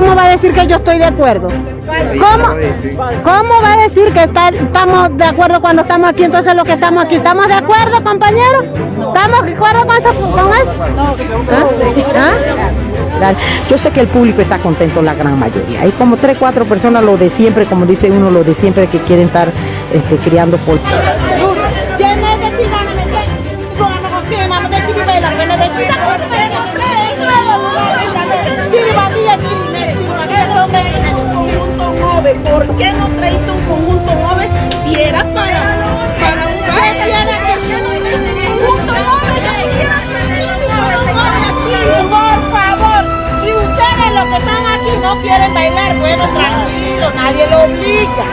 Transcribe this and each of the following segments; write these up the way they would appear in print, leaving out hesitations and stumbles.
¿cómo va a decir que yo estoy de acuerdo? ¿Cómo va a decir que estamos de acuerdo cuando estamos aquí? Entonces lo que estamos aquí, ¿estamos de acuerdo, compañeros? ¿Estamos de acuerdo con eso? Yo sé que el público está contento, la gran mayoría. Hay como 3, 4 personas, lo de siempre, como dice uno, lo de siempre, que quieren estar criando por... ¿Por qué no traíste un conjunto joven si era para un baile? ¿Por qué no traíste un conjunto joven? Por favor, si ustedes los que están aquí no quieren bailar, bueno, tranquilo, nadie lo obliga,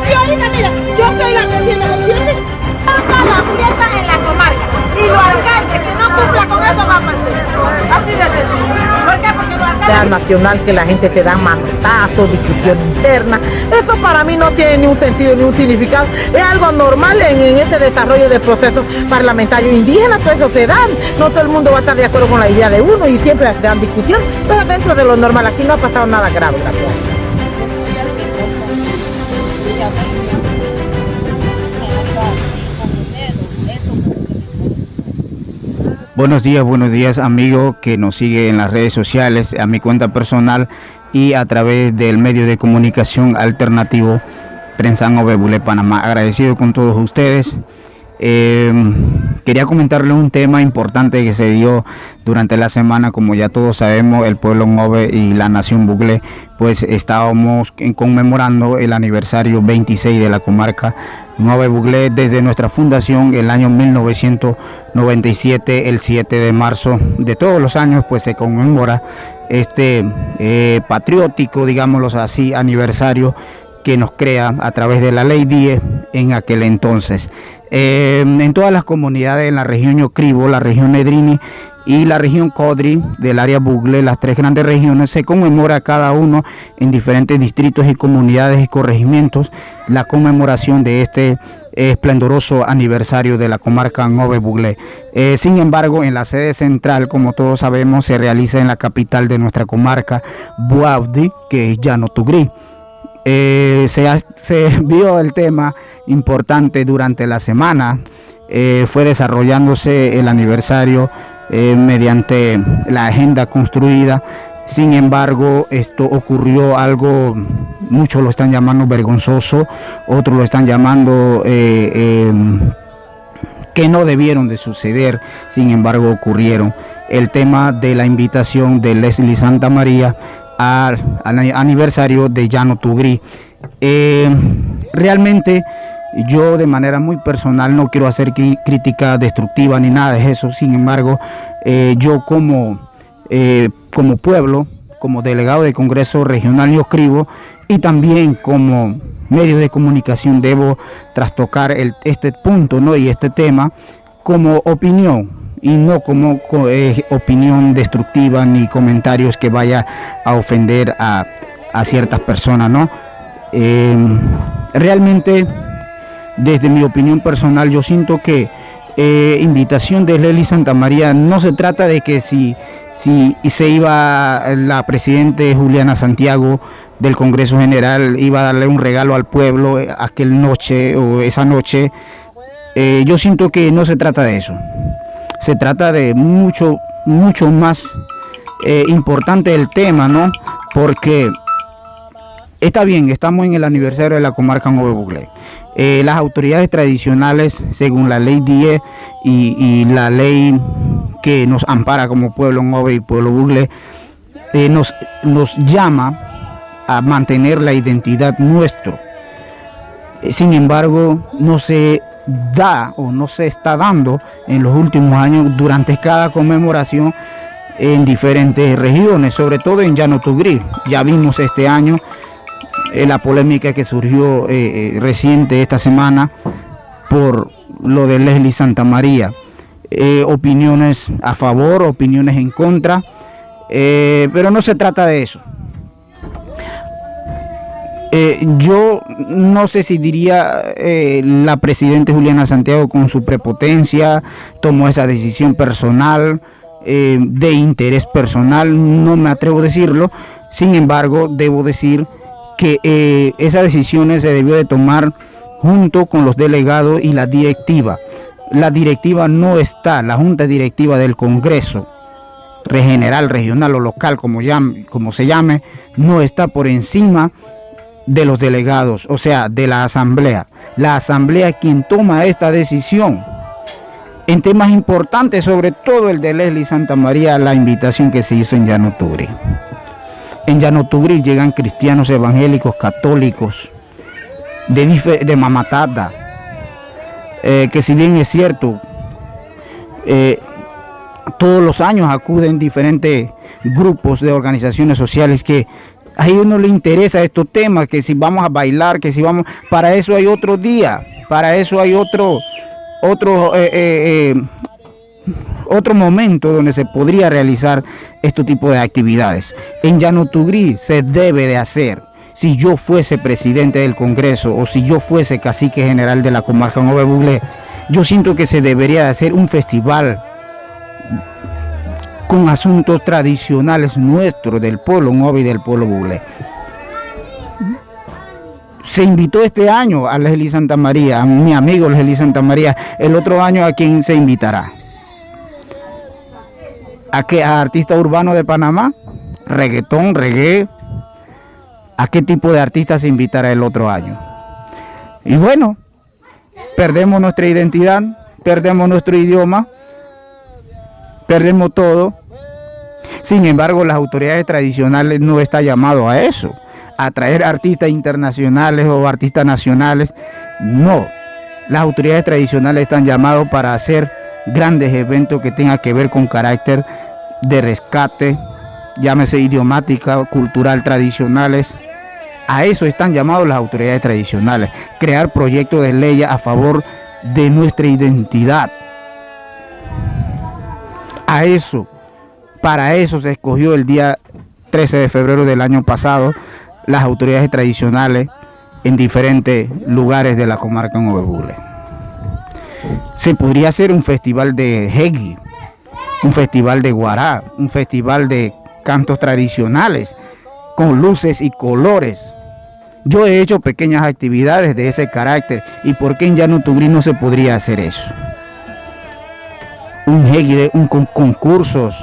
Si ahorita, mira, yo soy la presidenta, la fiesta en la comarca, y los alcaldes que no cumplan con eso van a pasar. Así de sencillo. ¿Por qué? Porque los alcaldes... nacional, que la gente te da manotazos, discusión interna, eso para mí no tiene ni un sentido ni un significado, es algo normal en este desarrollo del proceso parlamentario indígena. Todo eso se da, no todo el mundo va a estar de acuerdo con la idea de uno y siempre se dan discusión, pero dentro de lo normal, aquí no ha pasado nada grave, gracias. Buenos días amigos que nos sigue en las redes sociales, a mi cuenta personal y a través del medio de comunicación alternativo Prensa Nove Buglé Panamá. Agradecido con todos ustedes. Quería comentarles un tema importante que se dio durante la semana. Como ya todos sabemos, el pueblo Nove y la nación Buglé, pues estábamos conmemorando el aniversario 26 de la comarca Nove Buglé desde nuestra fundación el año 1997, el 7 de marzo de todos los años, pues se conmemora este patriótico, digámoslo así, aniversario que nos crea a través de la ley 10 en aquel entonces. En todas las comunidades en la región Yocribo, la región Nedrini y la región Codri del área Buglé, las 3 grandes regiones, se conmemora cada uno en diferentes distritos y comunidades y corregimientos la conmemoración de este esplendoroso aniversario de la comarca Nove Buglé. Sin embargo, en la sede central, como todos sabemos, se realiza en la capital de nuestra comarca, Buabdi, que es Llano Tugri. Se vio el tema importante durante la semana, fue desarrollándose el aniversario mediante la agenda construida. Sin embargo, esto ocurrió algo, muchos lo están llamando vergonzoso, otros lo están llamando que no debieron de suceder, sin embargo ocurrieron. El tema de la invitación de Leslie Santa María al aniversario de Llano Tugri. Realmente yo, de manera muy personal, no quiero hacer crítica destructiva ni nada de eso. Sin embargo, yo como pueblo, como delegado del Congreso Regional Yocribo y también como medio de comunicación, debo trastocar este punto, ¿no? Y este tema como opinión, y no como opinión destructiva ni comentarios que vaya a ofender a ciertas personas, ¿no? Realmente, desde mi opinión personal, yo siento que invitación de Leslie Santa María no se trata de que si se iba la presidente Juliana Santiago del Congreso General, iba a darle un regalo al pueblo aquel noche o esa noche. Yo siento que no se trata de eso. Se trata de mucho más importante el tema, ¿no? Porque está bien, estamos en el aniversario de la comarca Nove Buglé. Las autoridades tradicionales, según la ley 10 y la ley que nos ampara como pueblo Nove y pueblo Buglé, nos llama a mantener la identidad nuestra. Sin embargo, no se da o no se está dando en los últimos años durante cada conmemoración en diferentes regiones, sobre todo en Llano Tugri. Ya vimos este año la polémica que surgió reciente esta semana por lo de Leslie Santa María. Opiniones a favor, opiniones en contra, pero no se trata de eso. Yo no sé si diría la presidenta Juliana Santiago con su prepotencia tomó esa decisión personal, de interés personal, no me atrevo a decirlo. Sin embargo, debo decir que esas decisiones se debió de tomar junto con los delegados y la directiva. La directiva no está, la junta directiva del Congreso general, regional o local, como se llame, no está por encima de los delegados, o sea, de la asamblea. La asamblea es quien toma esta decisión en temas importantes, sobre todo el de Leslie Santamaría, la invitación que se hizo en Llano Tugri. En Llano Tugri llegan cristianos evangélicos, católicos, de Mamatata, que si bien es cierto, todos los años acuden diferentes grupos de organizaciones sociales que a ellos no les interesa estos temas, que si vamos a bailar, que si vamos, para eso hay otro día, para eso hay otro momento donde se podría realizar este tipo de actividades. En Llano Tugri se debe de hacer. Si yo fuese presidente del Congreso o si yo fuese cacique general de la comarca Nove Buglé, yo siento que se debería de hacer un festival con asuntos tradicionales nuestros del pueblo Nove y del pueblo Buglé. Se invitó este año a Leslie Santamaría, a mi amigo Leslie Santamaría. El otro año, ¿a quién se invitará? ¿A artista urbano de Panamá? ¿Reggaetón, reggae? ¿A qué tipo de artista se invitará el otro año? Y bueno, perdemos nuestra identidad, perdemos nuestro idioma, perdemos todo. Sin embargo, las autoridades tradicionales no están llamadas a eso, a traer artistas internacionales o artistas nacionales. No, las autoridades tradicionales están llamadas para hacer grandes eventos que tengan que ver con carácter de rescate, llámese idiomática, cultural, tradicionales. A eso están llamados las autoridades tradicionales, crear proyectos de ley a favor de nuestra identidad. A eso, para eso se escogió el día 13 de febrero del año pasado las autoridades tradicionales en diferentes lugares de la comarca Nove Buglé. Se podría hacer un festival de Jegui, un festival de Guará, un festival de cantos tradicionales con luces y colores. Yo he hecho pequeñas actividades de ese carácter. ¿Y por qué en Llano Tugri no se podría hacer eso? Un Jegui, con concursos,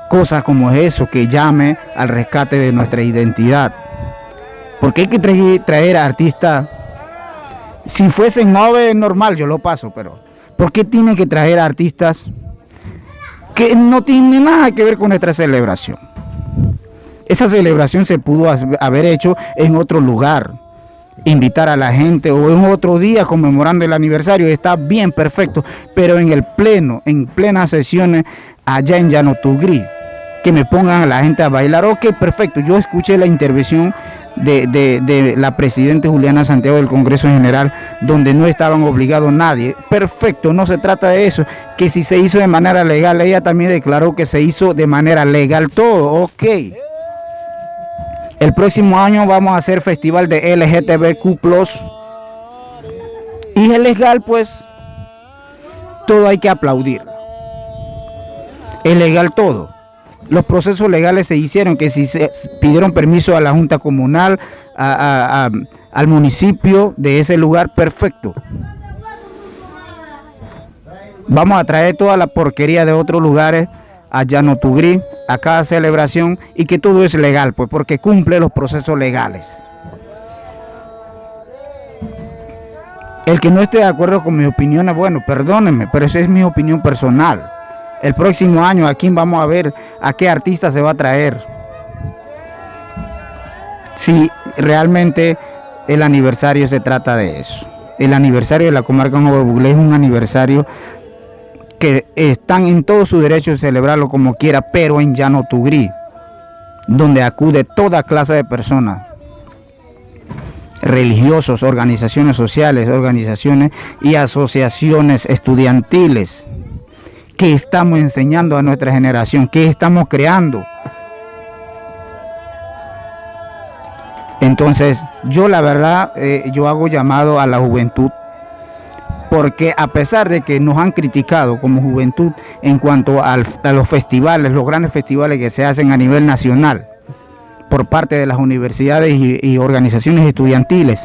cosas como eso que llame al rescate de nuestra identidad. ¿Por qué hay que traer a artistas? Si fuesen Nove normal, yo lo paso, pero ¿por qué tienen que traer a artistas que no tienen nada que ver con nuestra celebración? Esa celebración se pudo haber hecho en otro lugar, invitar a la gente, o en otro día conmemorando el aniversario, está bien, perfecto, pero en el pleno, en plenas sesiones allá en Llano Tugri, que me pongan a la gente a bailar. Ok, perfecto. Yo escuché la intervención de la presidenta Juliana Santiago del Congreso General, donde no estaban obligados nadie. Perfecto, no se trata de eso, que si se hizo de manera legal, ella también declaró que se hizo de manera legal todo. Ok. El próximo año vamos a hacer festival de LGTBQ+. Y es legal, pues, todo hay que aplaudir. Es legal todo. Los procesos legales se hicieron, que si se pidieron permiso a la Junta Comunal, al municipio de ese lugar, perfecto. Vamos a traer toda la porquería de otros lugares a Llano Tugri, a cada celebración, y que todo es legal, pues, porque cumple los procesos legales. El que no esté de acuerdo con mis opiniones, bueno, perdónenme, pero esa es mi opinión personal. El próximo año, ¿a quién vamos a ver? ¿A qué artista se va a traer? Si realmente el aniversario se trata de eso. El aniversario de la comarca Nove Buglé es un aniversario que están en todo su derecho de celebrarlo como quiera, pero en Llano Tugri, donde acude toda clase de personas, religiosos, organizaciones sociales, organizaciones y asociaciones estudiantiles. ¿Qué estamos enseñando a nuestra generación? ¿Qué estamos creando? Entonces, yo la verdad, yo hago llamado a la juventud, porque a pesar de que nos han criticado como juventud en cuanto a los festivales, los grandes festivales que se hacen a nivel nacional, por parte de las universidades y organizaciones estudiantiles.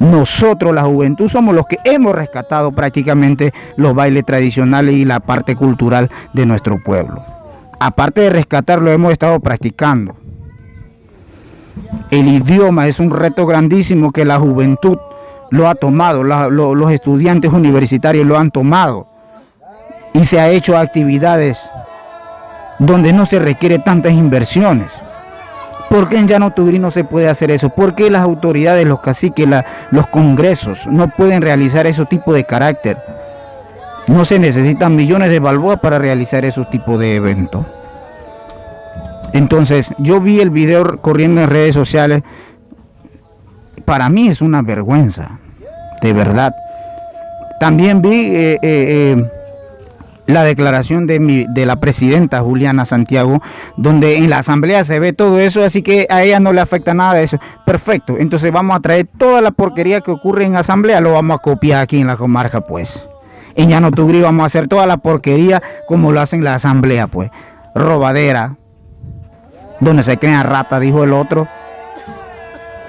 Nosotros, la juventud, somos los que hemos rescatado prácticamente los bailes tradicionales y la parte cultural de nuestro pueblo. Aparte de rescatarlo, hemos estado practicando. El idioma es un reto grandísimo que la juventud lo ha tomado, los estudiantes universitarios lo han tomado, y se ha hecho actividades donde no se requiere tantas inversiones. ¿Por qué en Llano Tugrí no se puede hacer eso? ¿Por qué las autoridades, los caciques, los congresos no pueden realizar ese tipo de carácter? No se necesitan millones de balboas para realizar esos tipos de eventos. Entonces, yo vi el video corriendo en redes sociales. Para mí es una vergüenza, de verdad. También vi la declaración de la presidenta Juliana Santiago, donde en la asamblea se ve todo eso, así que a ella no le afecta nada de eso. Perfecto, entonces vamos a traer toda la porquería que ocurre en asamblea, lo vamos a copiar aquí en la comarca, pues. En Llano Tugrí vamos a hacer toda la porquería como lo hacen la asamblea, pues. Robadera, donde se crean ratas, dijo el otro,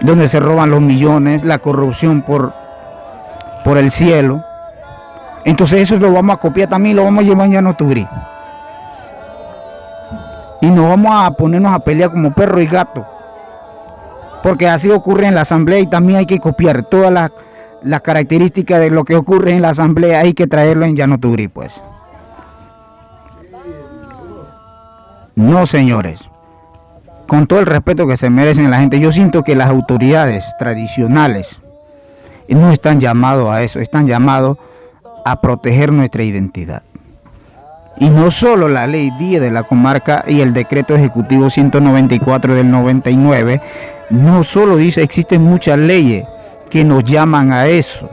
donde se roban los millones, la corrupción por el cielo. Entonces eso lo vamos a copiar también, lo vamos a llevar en Llano Tugrí. Y no vamos a ponernos a pelear como perro y gato, porque así ocurre en la asamblea, y también hay que copiar todas las características de lo que ocurre en la asamblea, hay que traerlo en Llano Tugrí, pues. No, señores, con todo el respeto que se merecen la gente, yo siento que las autoridades tradicionales no están llamados a eso, están llamados a proteger nuestra identidad. Y no solo la ley 10 de la comarca y el decreto ejecutivo 194 del 99, no solo dice, existen muchas leyes que nos llaman a eso.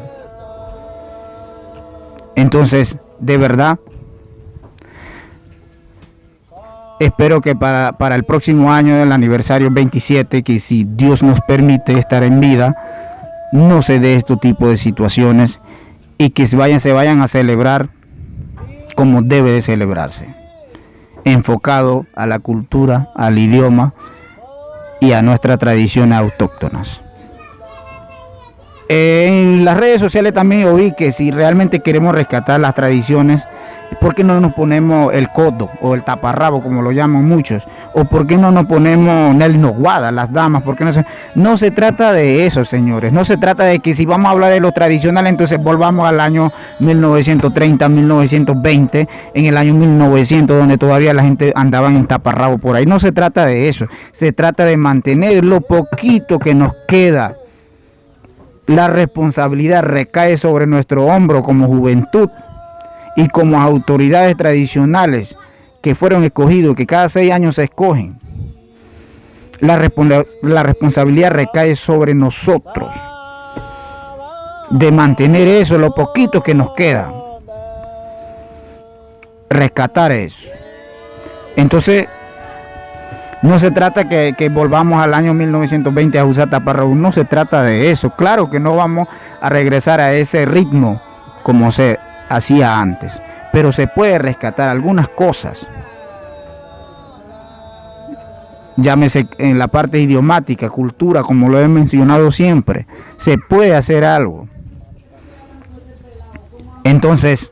Entonces, de verdad, espero que para el próximo año del aniversario 27, que si Dios nos permite estar en vida, no se dé este tipo de situaciones, y que se vayan a celebrar como debe de celebrarse, enfocado a la cultura, al idioma y a nuestras tradiciones autóctonas. En las redes sociales también oí que si realmente queremos rescatar las tradiciones, ¿por qué no nos ponemos el codo o el taparrabo, como lo llaman muchos? ¿O por qué no nos ponemos el noguada, las damas? ¿Por qué no se trata de eso, señores? No se trata de que si vamos a hablar de lo tradicional, entonces volvamos al año 1930, 1920, en el año 1900, donde todavía la gente andaba en taparrabo por ahí. No se trata de eso. Se trata de mantener lo poquito que nos queda. La responsabilidad recae sobre nuestro hombro como juventud y como autoridades tradicionales que fueron escogidos, que cada 6 años se escogen. La responsabilidad recae sobre nosotros de mantener eso, lo poquito que nos queda, rescatar eso. Entonces, no se trata que volvamos al año 1920 a usar taparrabos, no se trata de eso. Claro que no vamos a regresar a ese ritmo como se hacía antes, pero se puede rescatar algunas cosas, llámese en la parte idiomática, cultura, como lo he mencionado siempre, se puede hacer algo. Entonces,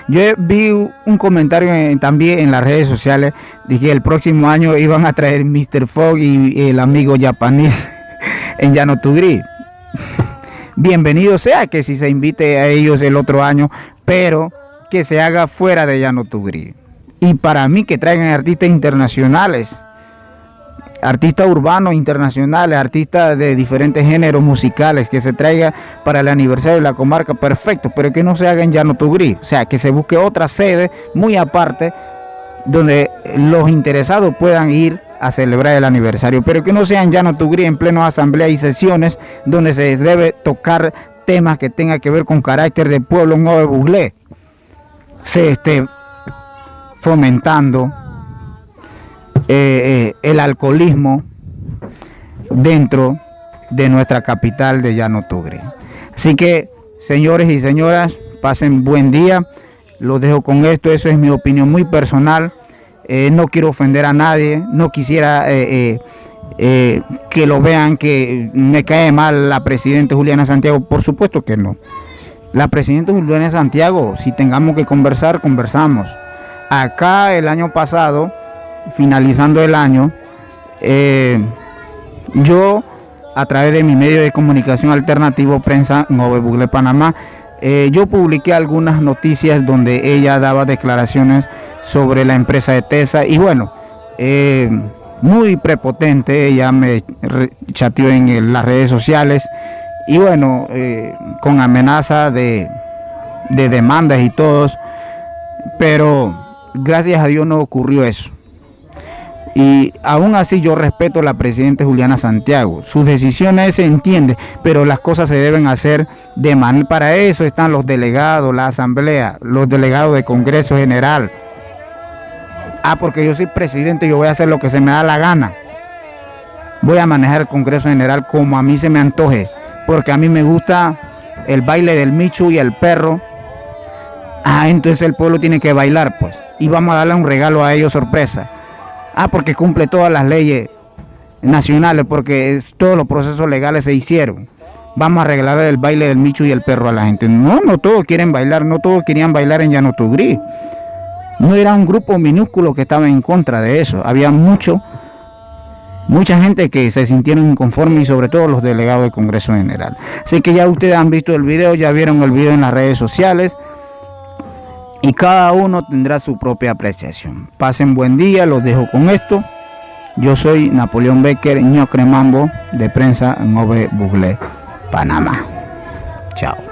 yo vi un comentario también en las redes sociales de que el próximo año iban a traer Mr. Fogg y el amigo japonés en Llano Tugrí. Bienvenido sea que si se invite a ellos el otro año, pero que se haga fuera de Llano Tugrí. Y para mí que traigan artistas internacionales, artistas urbanos internacionales, artistas de diferentes géneros musicales, que se traiga para el aniversario de la comarca, perfecto, pero que no se haga en Llano Tugrí. O sea, que se busque otra sede muy aparte donde los interesados puedan ir a celebrar el aniversario, pero que no sea en Llano Tugrí, en pleno asamblea y sesiones donde se debe tocar temas que tengan que ver con carácter de pueblo, no de buglé. Se esté fomentando el alcoholismo dentro de nuestra capital de Llano Tugrí. Así que, señores y señoras, pasen buen día. Los dejo con esto, eso es mi opinión muy personal. no quiero ofender a nadie, no quisiera que lo vean que me cae mal la presidenta Juliana Santiago, por supuesto que no. La presidenta Juliana Santiago, si tengamos que conversar, conversamos. Acá el año pasado, finalizando el año, yo a través de mi medio de comunicación alternativo, Prensa Nove Bugle Panamá, yo publiqué algunas noticias donde ella daba declaraciones sobre la empresa de TESA y bueno, muy prepotente, ella me chateó en las redes sociales y bueno, con amenaza de demandas y todos, pero gracias a Dios no ocurrió eso. Y aún así yo respeto a la presidenta Juliana Santiago, sus decisiones se entiende, pero las cosas se deben hacer de manera, para eso están los delegados, la asamblea, los delegados de Congreso General. Porque yo soy presidente, yo voy a hacer lo que se me da la gana. Voy a manejar el Congreso General como a mí se me antoje, porque a mí me gusta el baile del Michu y el perro. Entonces el pueblo tiene que bailar, pues, y vamos a darle un regalo a ellos sorpresa. Porque cumple todas las leyes nacionales, porque todos los procesos legales se hicieron. Vamos a regalar el baile del Michu y el perro a la gente. No todos quieren bailar, no todos querían bailar en Llano Tugrí. No era un grupo minúsculo que estaba en contra de eso. Había mucha gente que se sintieron inconformes y sobre todo los delegados del Congreso General. Así que ya ustedes han visto el video, ya vieron el video en las redes sociales. Y cada uno tendrá su propia apreciación. Pasen buen día, los dejo con esto. Yo soy Napoleón Becker, Ñocre Mambo, de Prensa Nove Bugle, Panamá. Chao.